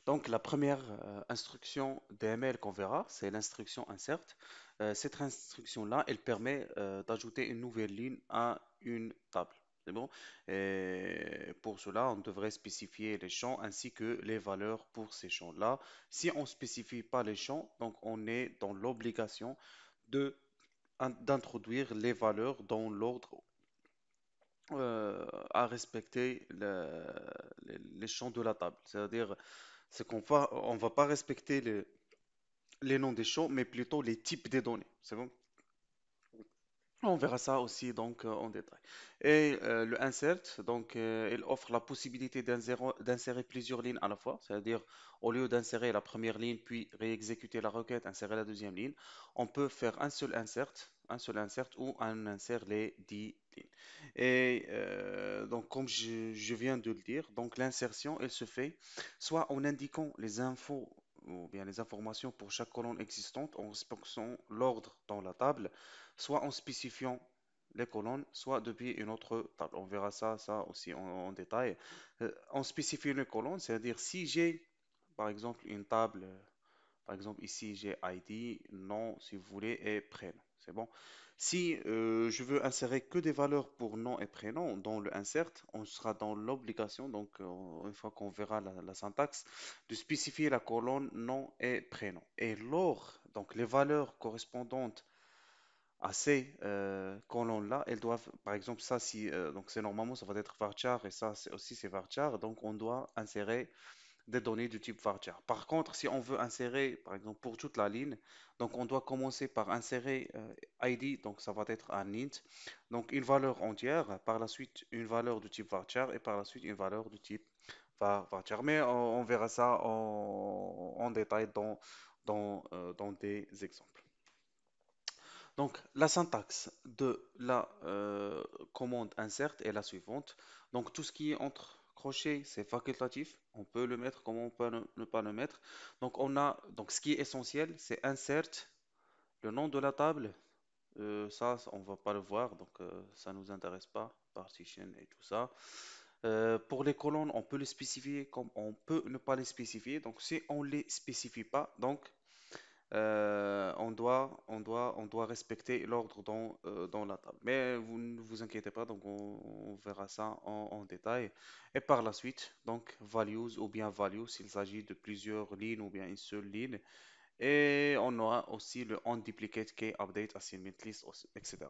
Donc, la première instruction DML qu'on verra, c'est l'instruction insert. Cette instruction-là, elle permet d'ajouter une nouvelle ligne à une table. C'est bon? Et pour cela, on devrait spécifier les champs ainsi que les valeurs pour ces champs-là. Si on ne spécifie pas les champs, donc on est dans l'obligation de, d'introduire les valeurs dans l'ordre à respecter les champs de la table. C'est-à-dire, c'est on va pas respecter les noms des champs, mais plutôt les types des données. C'est bon? On verra ça aussi donc en détail. Et le insert, donc il offre la possibilité d'insérer plusieurs lignes à la fois, c'est-à-dire au lieu d'insérer la première ligne puis réexécuter la requête, insérer la deuxième ligne, on peut faire un seul insert ou un insert les 10 lignes. Et donc comme je viens de le dire, donc l'insertion elle se fait soit en indiquant les infos ou bien les informations pour chaque colonne existante en respectant l'ordre dans la table soit en spécifiant les colonnes, soit depuis une autre table. On verra ça aussi en détail. En spécifiant les colonnes, c'est-à-dire si j'ai, par exemple, une table, par exemple ici j'ai ID, nom, si vous voulez, et prénom. C'est bon. Si je veux insérer que des valeurs pour nom et prénom dans le insert, on sera dans l'obligation, donc une fois qu'on verra la syntaxe, de spécifier la colonne nom et prénom. Et lors, donc les valeurs correspondantes à ces colonnes-là, elles doivent, par exemple, ça, si, donc c'est normalement, ça va être varchar et ça c'est aussi c'est varchar, donc on doit insérer des données du type varchar. Par contre, si on veut insérer, par exemple, pour toute la ligne, donc on doit commencer par insérer ID, donc ça va être un int, donc une valeur entière, par la suite une valeur du type varchar et par la suite une valeur du type varchar. Mais on verra ça en détail dans des exemples. Donc, la syntaxe de la commande insert est la suivante. Donc, tout ce qui est entre crochets, c'est facultatif. On peut le mettre comme on peut ne pas le mettre. Donc, on a, donc, ce qui est essentiel, c'est insert, le nom de la table. On va pas le voir, donc ça nous intéresse pas. Partition et tout ça. Pour les colonnes, on peut les spécifier comme on peut ne pas les spécifier. Donc, si on les spécifie pas, donc on doit respecter l'ordre dans la table. Mais vous ne vous inquiétez pas, donc on verra ça en détail. Et par la suite, donc values ou bien values s'il s'agit de plusieurs lignes ou bien une seule ligne. Et on aura aussi le onDuplicate key update assignment list, etc.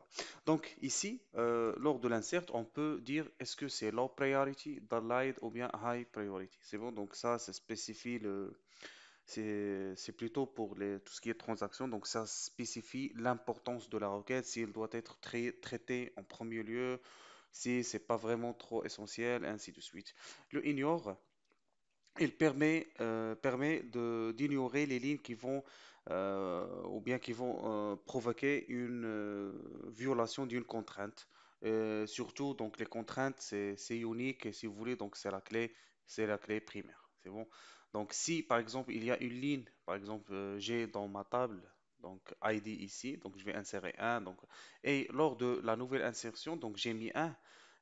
Donc ici, lors de l'insert, on peut dire est-ce que c'est low priority, delayed ou bien high priority. C'est bon, donc ça spécifie c'est plutôt pour tout ce qui est transaction, donc ça spécifie l'importance de la requête, si elle doit être traitée en premier lieu, si c'est pas vraiment trop essentiel, ainsi de suite. Le ignore, il permet d'ignorer les lignes qui vont ou bien qui vont provoquer une violation d'une contrainte. Surtout, donc les contraintes, c'est unique et si vous voulez, donc c'est la clé primaire. C'est bon. Donc si par exemple il y a une ligne, par exemple j'ai dans ma table donc ID ici, donc je vais insérer un donc et lors de la nouvelle insertion, donc j'ai mis un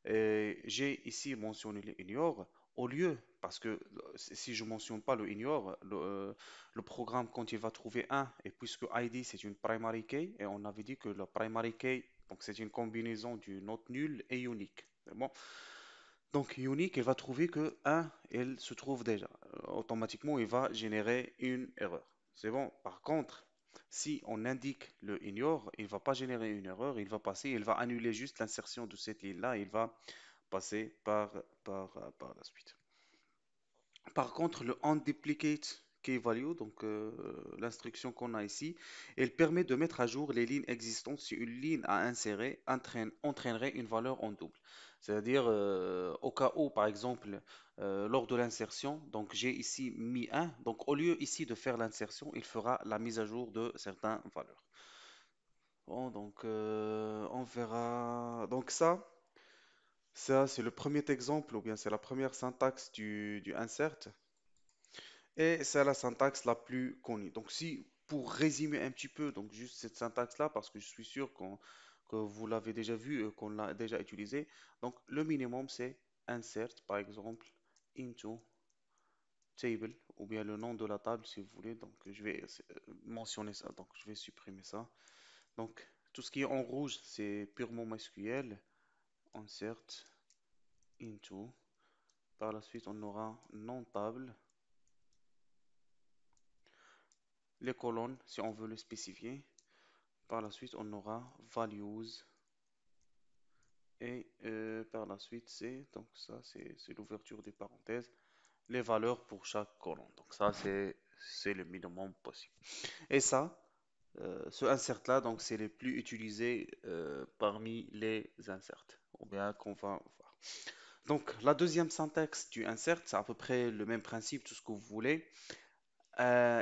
j'ai ici mentionné le ignore au lieu, parce que si je mentionne pas le ignore, le programme quand il va trouver un, et puisque ID c'est une primary key, et on avait dit que la primary key, donc c'est une combinaison du not nul et unique. Bon. Donc unique, il va trouver que un il se trouve déjà. Automatiquement, il va générer une erreur. C'est bon. Par contre, si on indique le ignore, il va pas générer une erreur, il va passer, il va annuler juste l'insertion de cette ligne-là, il va passer par la suite. Par contre, le onDuplicate key value, donc l'instruction qu'on a ici, elle permet de mettre à jour les lignes existantes si une ligne à insérer entraînerait une valeur en double. C'est-à-dire au cas où, par exemple, lors de l'insertion, donc j'ai ici mis 1, donc au lieu ici de faire l'insertion, il fera la mise à jour de certaines valeurs. Bon, donc on verra. Donc ça c'est le premier exemple, ou bien c'est la première syntaxe du insert. Et c'est la syntaxe la plus connue. Donc si, pour résumer un petit peu, donc juste cette syntaxe-là, parce que je suis sûr que vous l'avez déjà vu, qu'on l'a déjà utilisé. Donc le minimum, c'est insert, par exemple, into table ou bien le nom de la table si vous voulez. Donc je vais mentionner ça. Donc je vais supprimer ça. Donc tout ce qui est en rouge, c'est purement MySQL. Insert into. Par la suite, on aura nom table. Les colonnes, si on veut le spécifier. Par la suite, on aura values. Et par la suite, c'est donc ça, c'est l'ouverture des parenthèses, les valeurs pour chaque colonne. Donc ça, c'est le minimum possible. Et ça, ce insert-là, donc c'est le plus utilisé parmi les inserts, ou bien qu'on va voir. Donc la deuxième syntaxe du insert, c'est à peu près le même principe, tout ce que vous voulez.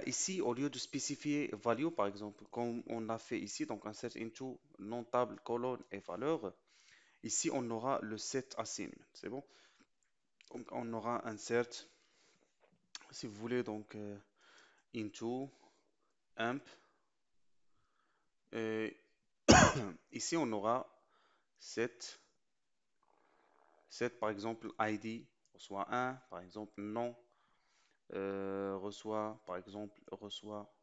Ici, au lieu de spécifier value, par exemple, comme on a fait ici, donc insert into non table, colonne et valeur, ici on aura le set assignment. C'est bon? Donc on aura insert, si vous voulez, donc into amp. Et ici on aura set, par exemple ID reçoit 1, par exemple non reçoit, par exemple, reçoit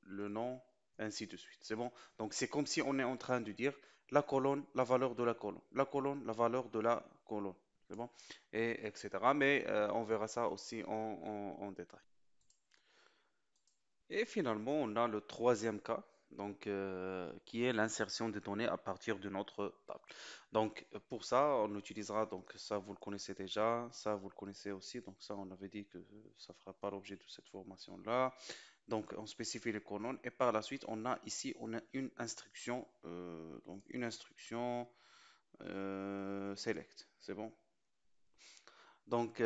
le nom, ainsi de suite. C'est bon? Donc c'est comme si on est en train de dire la colonne, la valeur de la colonne, la colonne, la valeur de la colonne. C'est bon? Et etc. Mais on verra ça aussi en détail. Et finalement, on a le troisième cas, donc, qui est l'insertion des données à partir de notre table. Donc, pour ça, on utilisera, donc ça vous le connaissez déjà, ça vous le connaissez aussi, donc ça on avait dit que ça ne fera pas l'objet de cette formation-là. Donc, on spécifie les colonnes et par la suite, on a ici, on a une instruction, donc une instruction select, c'est bon? Donc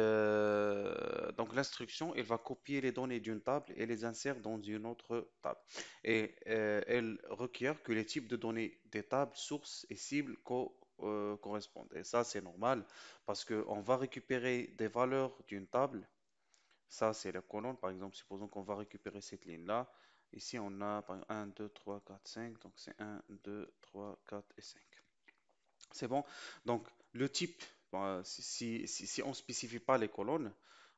l'instruction, elle va copier les données d'une table et les insère dans une autre table. Et elle requiert que les types de données des tables, sources et cibles correspondent. Et ça, c'est normal parce qu'on va récupérer des valeurs d'une table. Ça, c'est la colonne. Par exemple, supposons qu'on va récupérer cette ligne-là. Ici, on a par exemple, 1, 2, 3, 4, 5. Donc, c'est 1, 2, 3, 4 et 5. C'est bon. Donc, le type, bon, si on ne spécifie pas les colonnes,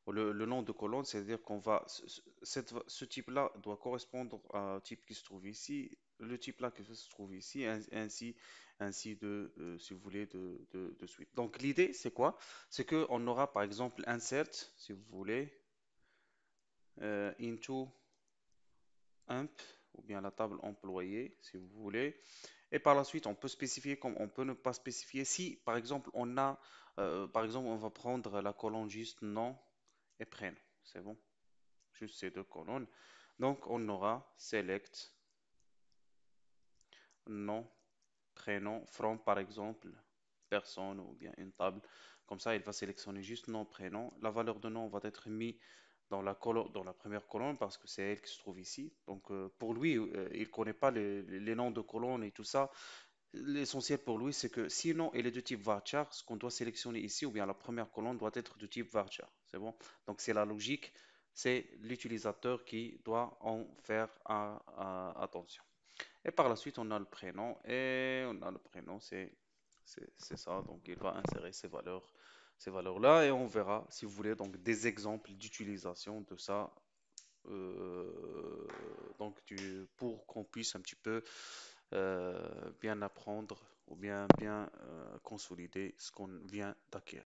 ou le nom de colonne, c'est-à-dire qu'on va, ce type-là doit correspondre au type qui se trouve ici, le type-là qui se trouve ici, ainsi de, si vous voulez, de suite. Donc, l'idée, c'est quoi? C'est qu'on aura, par exemple, insert, si vous voulez, into imp, ou bien la table employée, si vous voulez. Et par la suite, on peut spécifier comme on peut ne pas spécifier. Si, par exemple, on a, par exemple, on va prendre la colonne juste nom et prénom. C'est bon? Juste ces deux colonnes. Donc, on aura select nom, prénom, from, par exemple, personne ou bien une table. Comme ça, il va sélectionner juste nom, prénom. La valeur de nom va être mise dans la colonne, dans la première colonne parce que c'est elle qui se trouve ici. Donc, pour lui, il ne connaît pas les noms de colonnes et tout ça. L'essentiel pour lui, c'est que sinon il est de type varchar, ce qu'on doit sélectionner ici, ou bien la première colonne doit être de type varchar. C'est bon? Donc c'est la logique, c'est l'utilisateur qui doit en faire attention. Et par la suite, on a le prénom, et on a le prénom, c'est ça. Donc il va insérer ces valeurs-là, et on verra, si vous voulez, donc des exemples d'utilisation de ça pour qu'on puisse un petit peu bien apprendre ou bien consolider ce qu'on vient d'acquérir.